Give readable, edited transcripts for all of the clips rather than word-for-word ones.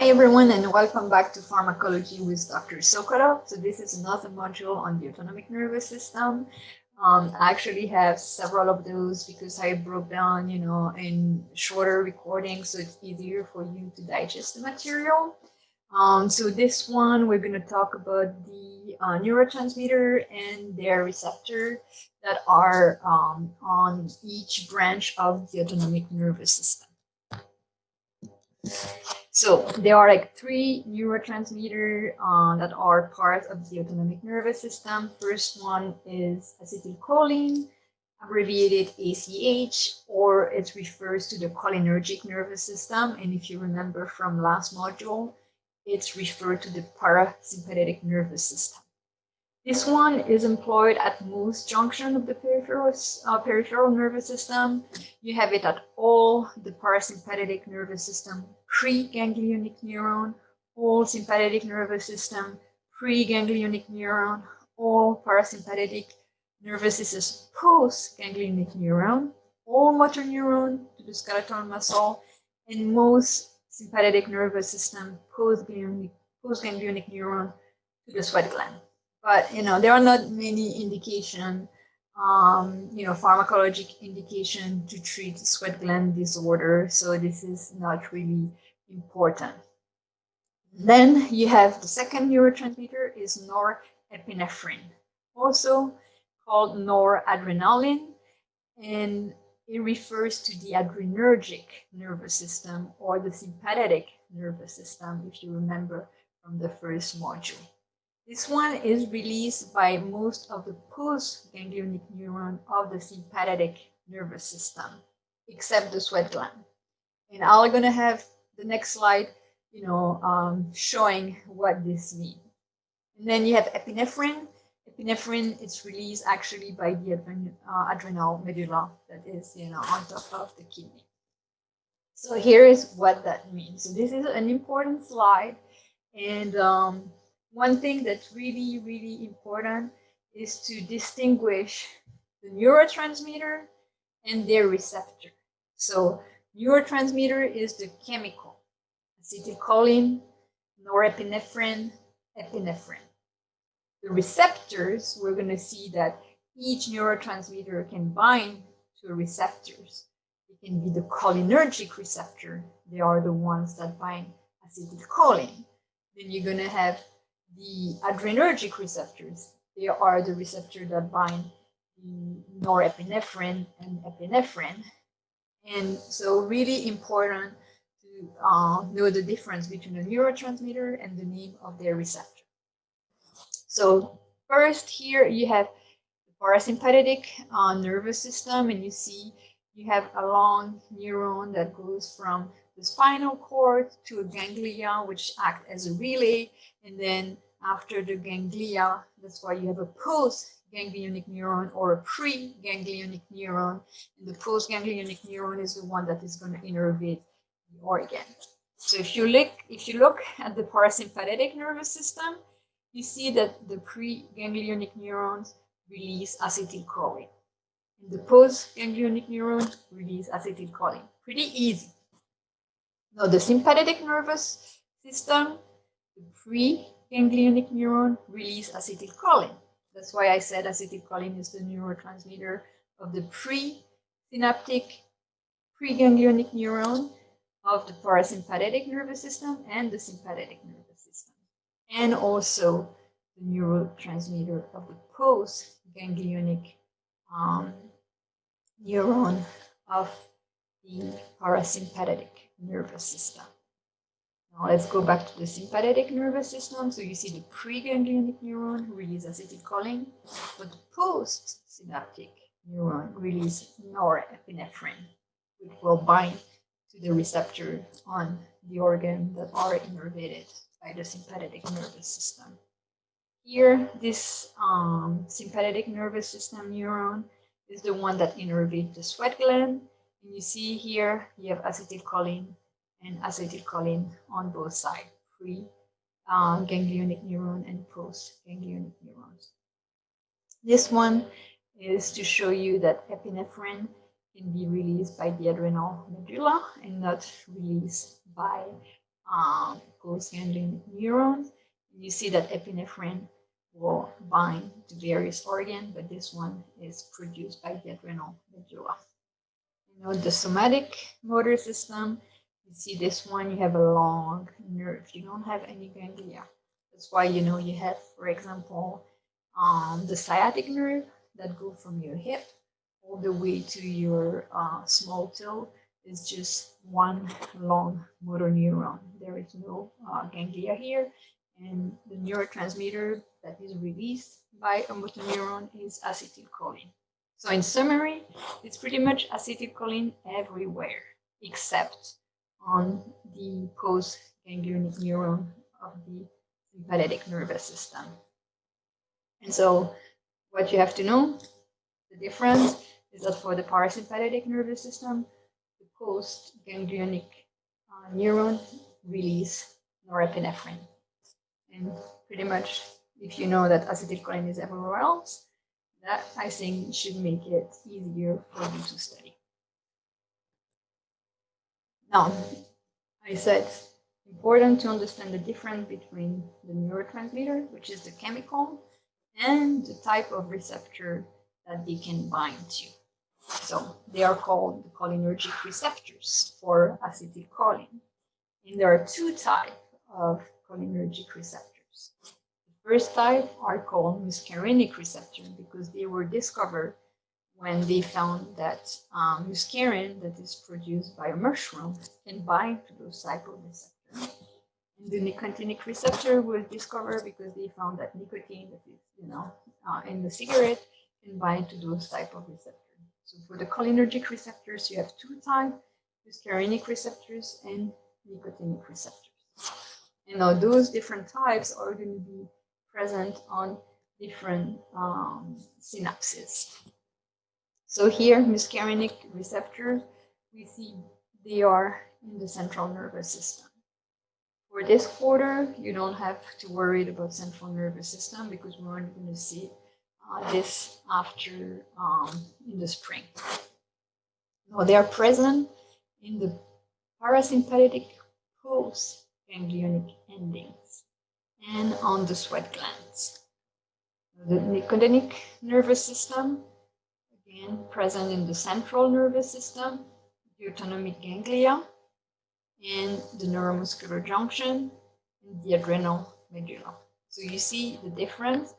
Hi everyone and welcome back to Pharmacology with Dr. Sokolow. So this is another module on the autonomic nervous system. I actually have several of those because I broke down, in shorter recordings so it's easier for you to digest the material. So this one, we're going to talk about the neurotransmitter and their receptor that are on each branch of the autonomic nervous system. So there are like three neurotransmitters that are part of the autonomic nervous system. First one is acetylcholine, abbreviated ACH, or it refers to the cholinergic nervous system. And if you remember from last module, it's referred to the parasympathetic nervous system. This one is employed at most junctions of the peripheral nervous system. You have it at all the parasympathetic nervous system, pre-ganglionic neuron, all sympathetic nervous system, pre-ganglionic neuron, all parasympathetic nervous system, post-ganglionic neuron, all motor neuron to the skeletal muscle, and most sympathetic nervous system, post-ganglionic neuron to the sweat gland. But there are not many indication, pharmacologic indication to treat sweat gland disorder. So this is not really important. Then you have the second neurotransmitter is norepinephrine, also called noradrenaline, and it refers to the adrenergic nervous system or the sympathetic nervous system, if you remember from the first module. This one is released by most of the post-ganglionic neuron of the sympathetic nervous system, except the sweat gland. And I'm going to have the next slide, showing what this means. And then you have epinephrine. Epinephrine is released actually by the adrenal medulla that is, on top of the kidney. So here is what that means. So this is an important slide. And one thing that's really, really important is to distinguish the neurotransmitter and their receptor. So neurotransmitter is the chemical, acetylcholine, norepinephrine, epinephrine. The receptors, we're going to see that each neurotransmitter can bind to receptors. It can be the cholinergic receptor. They are the ones that bind acetylcholine. Then you're going to have the adrenergic receptors. They are the receptors that bind the norepinephrine and epinephrine. And so really important to know the difference between a neurotransmitter and the name of their receptor. So first here you have the parasympathetic nervous system, and you see you have a long neuron that goes from the spinal cord to a ganglia, which act as a relay. And then after the ganglia, that's why you have a post-ganglionic neuron or a pre-ganglionic neuron. And the post-ganglionic neuron is the one that is going to innervate the organ. So if you look at the parasympathetic nervous system, you see that the pre-ganglionic neurons release acetylcholine. And the post-ganglionic neurons release acetylcholine. Pretty easy. Now, the sympathetic nervous system, the pre-ganglionic neuron release acetylcholine. That's why I said acetylcholine is the neurotransmitter of the presynaptic pre-ganglionic neuron of the parasympathetic nervous system and the sympathetic nervous system, and also the neurotransmitter of the post-ganglionic neuron of the parasympathetic nervous system. Now let's go back to the sympathetic nervous system. So you see the pre-ganglionic neuron release acetylcholine, but the post-synaptic neuron release norepinephrine, which will bind to the receptor on the organ that are innervated by the sympathetic nervous system. Here, this sympathetic nervous system neuron is the one that innervates the sweat gland. And you see here, you have acetylcholine and acetylcholine on both sides, pre-ganglionic neuron and post-ganglionic neurons. This one is to show you that epinephrine can be released by the adrenal medulla and not released by postganglionic neurons. You see that epinephrine will bind to various organs, but this one is produced by the adrenal medulla. You know, the somatic motor system, you see this one, you have a long nerve. You don't have any ganglia. That's why, you know, you have, for example, the sciatic nerve that go from your hip all the way to your small toe is just one long motor neuron. There is no ganglia here, and the neurotransmitter that is released by a motor neuron is acetylcholine. So in summary, it's pretty much acetylcholine everywhere except on the postganglionic neuron of the sympathetic nervous system. And so what you have to know, the difference is that for the parasympathetic nervous system, the postganglionic neuron release norepinephrine. And pretty much, if you know that acetylcholine is everywhere else, that I think should make it easier for you to study. Now, I said important to understand the difference between the neurotransmitter, which is the chemical, and the type of receptor that they can bind to. So they are called the cholinergic receptors for acetylcholine. And there are two types of cholinergic receptors. The first type are called muscarinic receptors because they were discovered when they found that muscarine that is produced by a mushroom can bind to those type of receptors. And the nicotinic receptor was discovered because they found that nicotine that is, in the cigarette can bind to those type of receptors. So for the cholinergic receptors, you have two types, muscarinic receptors and nicotinic receptors. And now those different types are going to be present on different synapses. So here, muscarinic receptors, we see they are in the central nervous system. For this quarter, you don't have to worry about central nervous system because we're only going to see this after in the spring. Now they are present in the parasympathetic postganglionic endings and on the sweat glands. The nicotinic nervous system, again present in the central nervous system, the autonomic ganglia, and the neuromuscular junction, and the adrenal medulla. So you see the difference.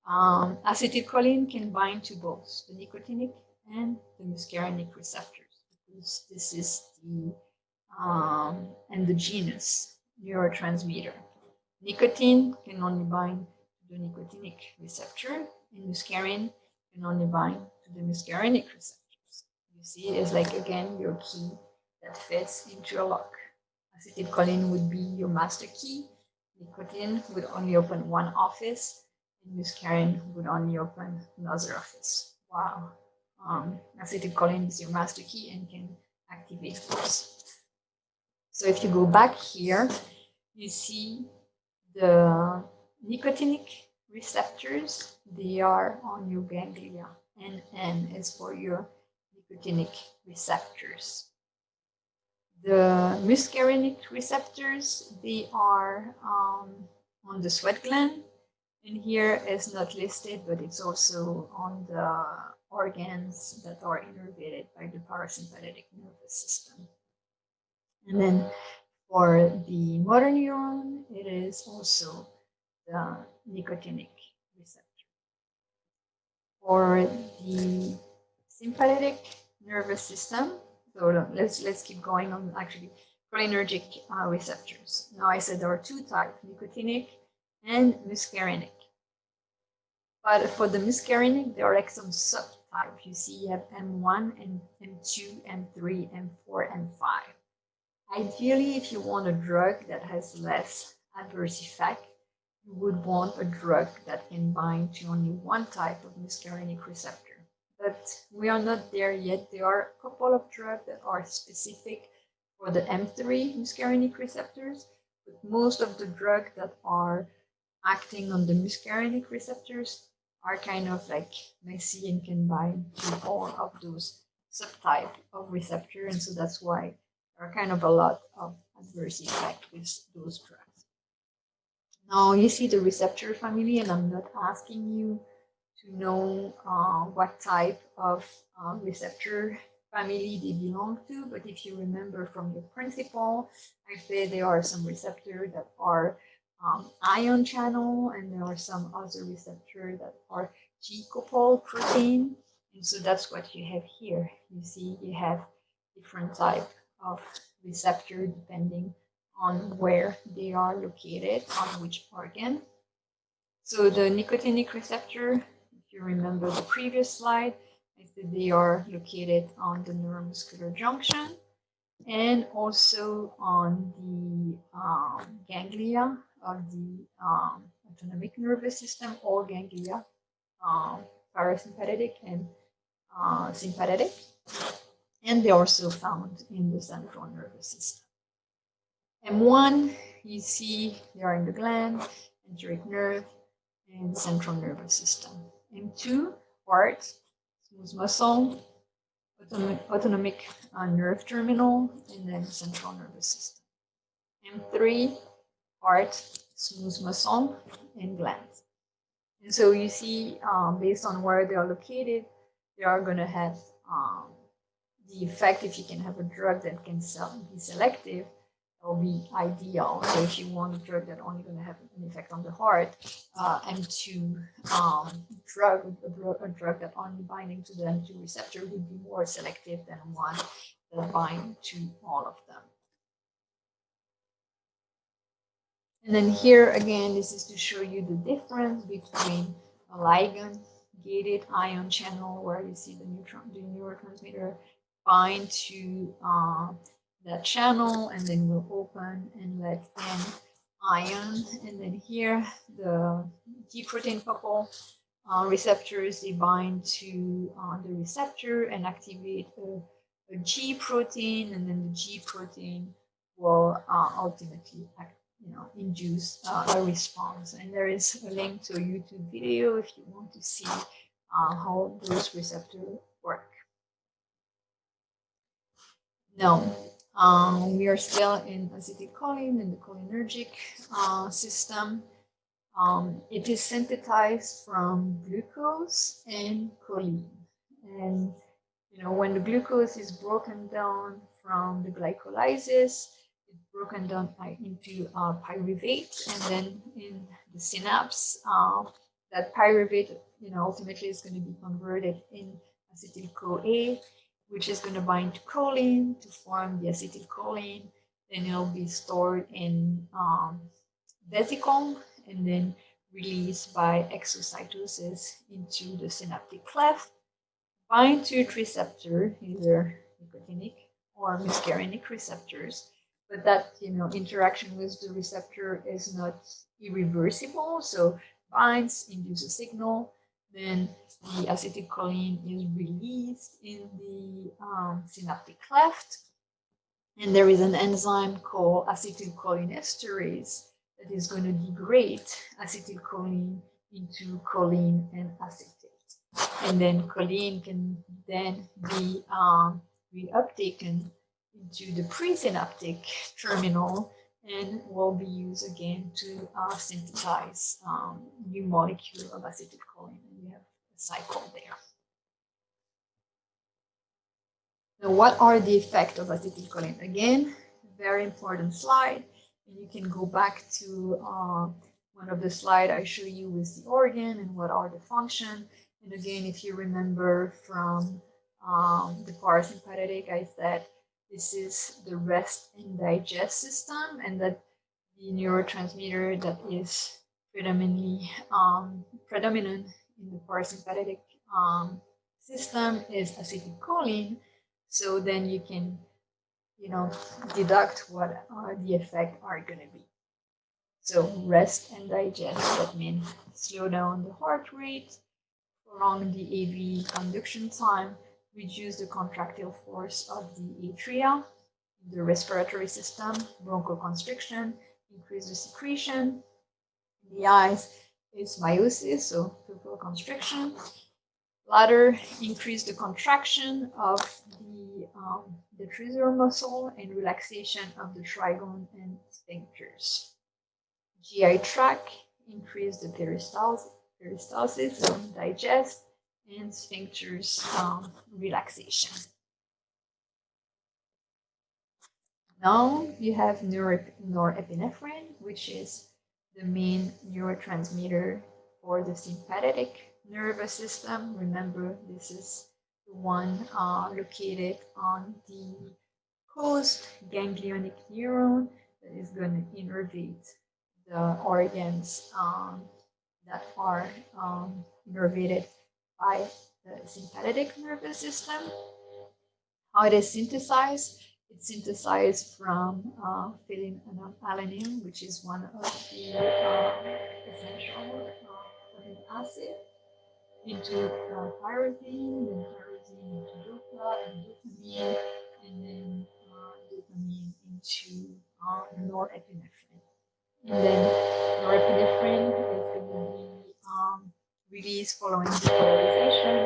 Acetylcholine can bind to both the nicotinic and the muscarinic receptors because this is the endogenous neurotransmitter. Nicotine can only bind to the nicotinic receptor, and muscarine can only bind to the muscarinic receptors. You see, it's like again your key that fits into a lock. Acetylcholine would be your master key. Nicotine would only open one office, and muscarine would only open another office. Wow. Acetylcholine is your master key and can activate those. So if you go back here, you see the nicotinic receptors. They are on your ganglia, and N is for your nicotinic receptors. The muscarinic receptors, they are on the sweat gland, and here is not listed, but it's also on the organs that are innervated by the parasympathetic nervous system. And then for the motor neuron, it is also the nicotinic receptor. For the sympathetic nervous system, so let's keep going on actually chronergic receptors. Now I said there are two types, nicotinic and muscarinic. But for the muscarinic, there are like some subtypes. You see you have M1, and M2, M3, M4, and 5. Ideally, if you want a drug that has less adverse effect, you would want a drug that can bind to only one type of muscarinic receptor. But we are not there yet. There are a couple of drugs that are specific for the M3 muscarinic receptors, but most of the drugs that are acting on the muscarinic receptors are kind of like messy and can bind to all of those subtype of receptor, and so that's why there are kind of a lot of adverse effect with those drugs. Now you see the receptor family, and I'm not asking you to know what type of receptor family they belong to, but if you remember from your principle, I said there are some receptors that are ion channel, and there are some other receptors that are G-coupled protein, and so that's what you have here. You see, you have different type of receptor depending on where they are located, on which organ. So the nicotinic receptor, if you remember the previous slide, I said they are located on the neuromuscular junction and also on the ganglia of the autonomic nervous system, all ganglia, parasympathetic and sympathetic. And they're also found in the central nervous system. M1, you see they are in the gland, enteric nerve, and central nervous system. M2, heart, smooth muscle, autonomic nerve terminal, and then central nervous system. M3, heart, smooth muscle, and glands. And so you see, based on where they are located, they are going to have the effect. If you can have a drug that can be selective, that will be ideal. So if you want a drug that only going to have an effect on the heart, M2 drug, a drug that only binding to the M2 receptor would be more selective than one that bind to all of them. And then here again, this is to show you the difference between a ligand-gated ion channel, where you see the neurotransmitter bind to that channel and then will open and let in ion. And then here, the G protein couple receptors, they bind to the receptor and activate a G protein, and then the G protein will ultimately induce a response. And there is a link to a YouTube video if you want to see how those receptors work. Now, we are still in acetylcholine in the cholinergic system. It is synthesized from glucose and choline. And when the glucose is broken down from the glycolysis, it's broken down into pyruvate, and then in the synapse, that pyruvate, ultimately is going to be converted in acetyl-CoA, which is going to bind to choline to form the acetylcholine. Then it'll be stored in vesicle and then released by exocytosis into the synaptic cleft, bind to its receptor, either nicotinic or muscarinic receptors. But that interaction with the receptor is not irreversible, so binds, induce a signal, then the acetylcholine is released in the synaptic cleft, and there is an enzyme called acetylcholinesterase that is going to degrade acetylcholine into choline and acetate. And then choline can then be reuptaken into the presynaptic terminal and will be used again to synthesize new molecule of acetylcholine. And we have a cycle there. Now, what are the effects of acetylcholine? Again, very important slide. And you can go back to one of the slides I show you with the organ and what are the function. And again, if you remember from the parasympathetic, I said this is the rest and digest system, and that the neurotransmitter that is predominant in the parasympathetic system is acetylcholine. So then you can, deduct what the effects are going to be. So rest and digest, that means slow down the heart rate, prolong the AV conduction time, reduce the contractile force of the atria, the respiratory system, bronchoconstriction, increase the secretion. In the eyes is meiosis, so pupil constriction. Latter increase the contraction of the trapezial muscle and relaxation of the trigone and sphincters. GI tract increase the peristalsis, so digest, and sphincters relaxation. Now you have norepinephrine, which is the main neurotransmitter for the sympathetic nervous system. Remember, this is the one located on the post-ganglionic neuron that is going to innervate the organs that are innervated by the sympathetic nervous system. How it is synthesized? It's synthesized from phenylalanine, which is one of the essential amino acid, into tyrosine, then tyrosine into dopa and dopamine, and then dopamine into norepinephrine. And then norepinephrine is going to be released following depolarization,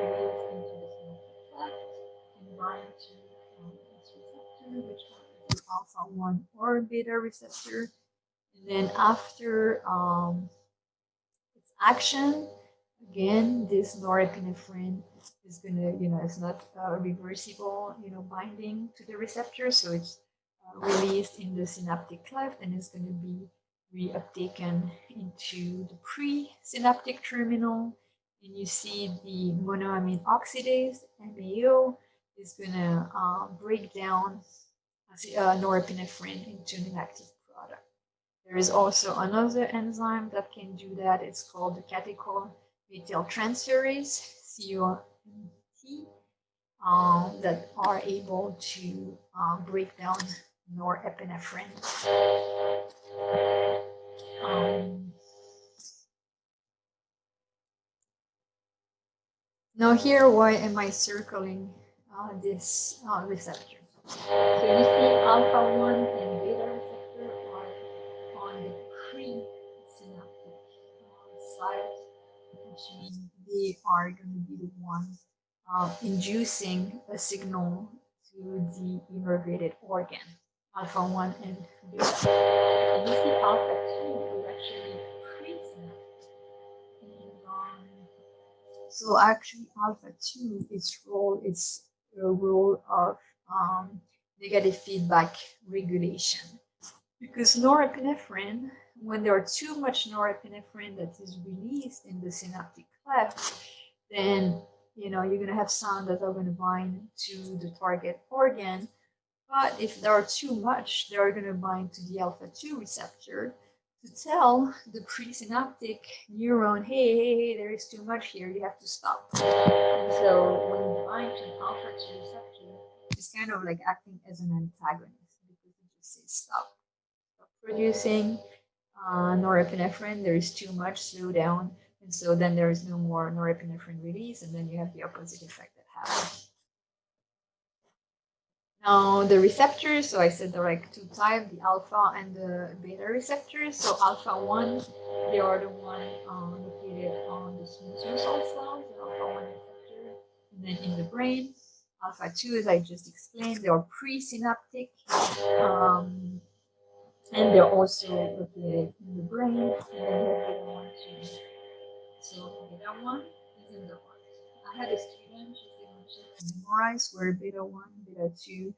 released into the synaptic cleft, and bind to its receptor, which happens to alpha 1 or beta receptor. And then after its action, again, this norepinephrine is going to, it's not reversible, binding to the receptor, so it's released in the synaptic cleft and is going to be reuptaken into the presynaptic terminal. And you see the monoamine oxidase, MAO, is going to break down norepinephrine into an active product. There is also another enzyme that can do that. It's called the catechol methyltransferase, COMT, that are able to break down norepinephrine. Now here, why am I circling this receptor? So you see alpha 1 and beta receptor are on the presynaptic side, which means they are going to be the ones inducing a signal to the innervated organ, alpha 1 and beta. And you see alpha 2 is actually presynaptic. So actually alpha 2, its role is a role of negative feedback regulation. Because norepinephrine, when there are too much norepinephrine that is released in the synaptic cleft, then you're going to have some that are going to bind to the target organ. But if there are too much, they are going to bind to the alpha 2 receptor to tell the presynaptic neuron, hey, there is too much here, you have to stop. And so when you bind to an alpha 2 receptor, it's kind of like acting as an antagonist, because it just says stop producing norepinephrine, there is too much, slow down, and so then there is no more norepinephrine release, and then you have the opposite effect that happens. Now the receptors, so I said there are like two types, the alpha and the beta receptors. So alpha 1, they are the one located on the smooth muscle cells, the alpha 1 receptor, and then in the brain. Alpha 2, as I just explained, they are presynaptic, and they're also located in the brain, and then you have beta 1 too. So beta 1 is in the heart. I had a student, she said when she had to memorize where beta 1, beta 2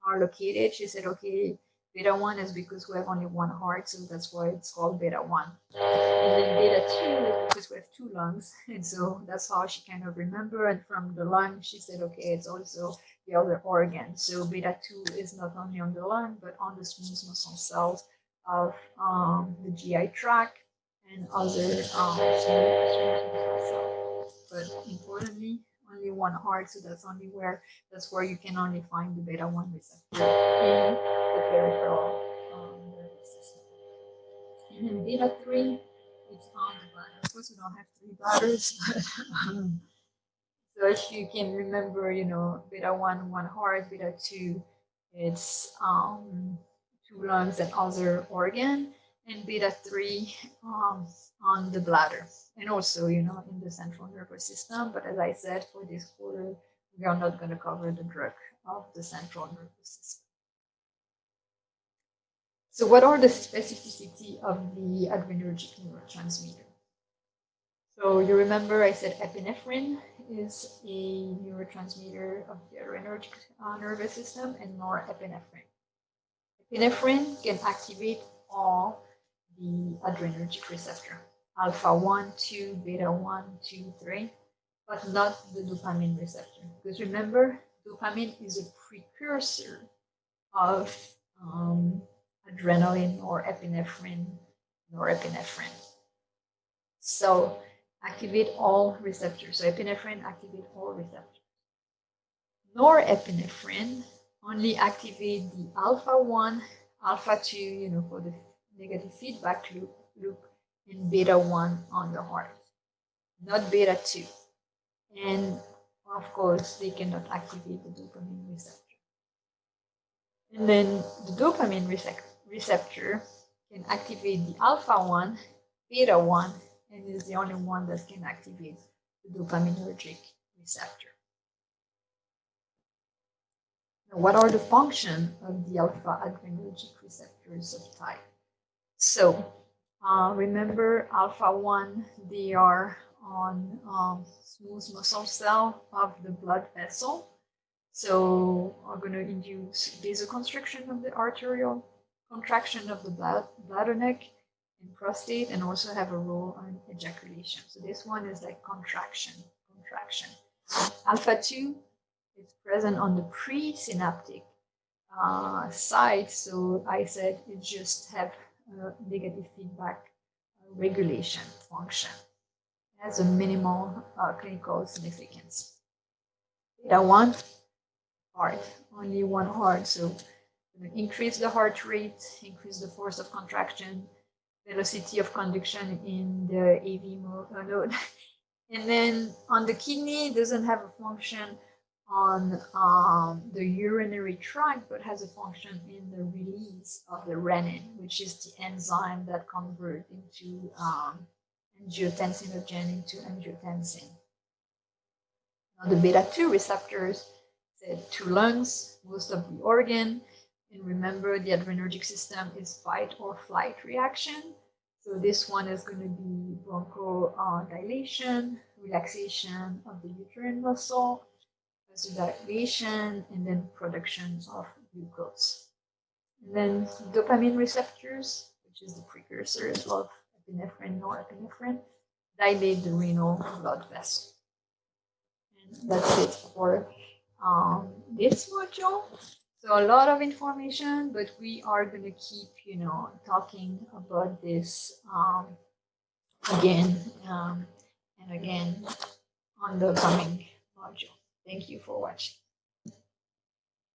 are located, she said, okay, beta 1 is because we have only one heart, so that's why it's called beta 1. And then beta 2 is because we have two lungs, and so that's how she kind of remembered. And from the lung, she said, okay, it's also the other organ. So beta 2 is not only on the lung, but on the smooth muscle cells of the GI tract and other smooth muscle cells. But importantly, only one heart, so that's where you can only find the beta 1 receptor in the peripheral nervous system. And then beta 3, it's on the bladder. Of course, we don't have 3 bladders, but so if you can remember, beta 1, one heart, beta 2, it's 2 lungs and other organ. and beta 3 on the bladder, and also, in the central nervous system. But as I said, for this quarter, we are not going to cover the drug of the central nervous system. So what are the specificity of the adrenergic neurotransmitter? So you remember I said epinephrine is a neurotransmitter of the adrenergic nervous system, and norepinephrine. Epinephrine can activate all the adrenergic receptor, alpha 1, 2, beta 1, 2, 3, but not the dopamine receptor. Because remember, dopamine is a precursor of adrenaline or epinephrine, norepinephrine. So activate all receptors. So epinephrine activate all receptors. Norepinephrine only activate the alpha 1, alpha 2, for the negative feedback loop, and beta 1 on the heart, not beta 2. And of course, they cannot activate the dopamine receptor. And then the dopamine receptor can activate the alpha 1, beta 1, and is the only one that can activate the dopaminergic receptor. Now, what are the functions of the alpha adrenergic receptors of type? So remember, alpha 1, they are on smooth muscle cell of the blood vessel. So are going to induce vasoconstriction of the arterial, contraction of the bladder neck and prostate, and also have a role on ejaculation. So this one is like contraction. Alpha 2 is present on the presynaptic side. So I said it just have negative feedback regulation function. It has a minimal clinical significance. Beta 1, heart, only one heart, so increase the heart rate, increase the force of contraction, velocity of conduction in the AV node. And then on the kidney, it doesn't have a function on the urinary tract, but has a function in the release of the renin, which is the enzyme that converts into angiotensinogen into angiotensin. Now the beta 2 receptors said to lungs, most of the organ, and remember the adrenergic system is fight or flight reaction. So this one is going to be bronchodilation, relaxation of the uterine muscle, vasodilation, and then production of glucose. And then dopamine receptors, which is the precursors of epinephrine, norepinephrine, dilate the renal blood vessel. And that's it for this module. So a lot of information, but we are going to keep, talking about this again and again on the coming module. Thank you for watching.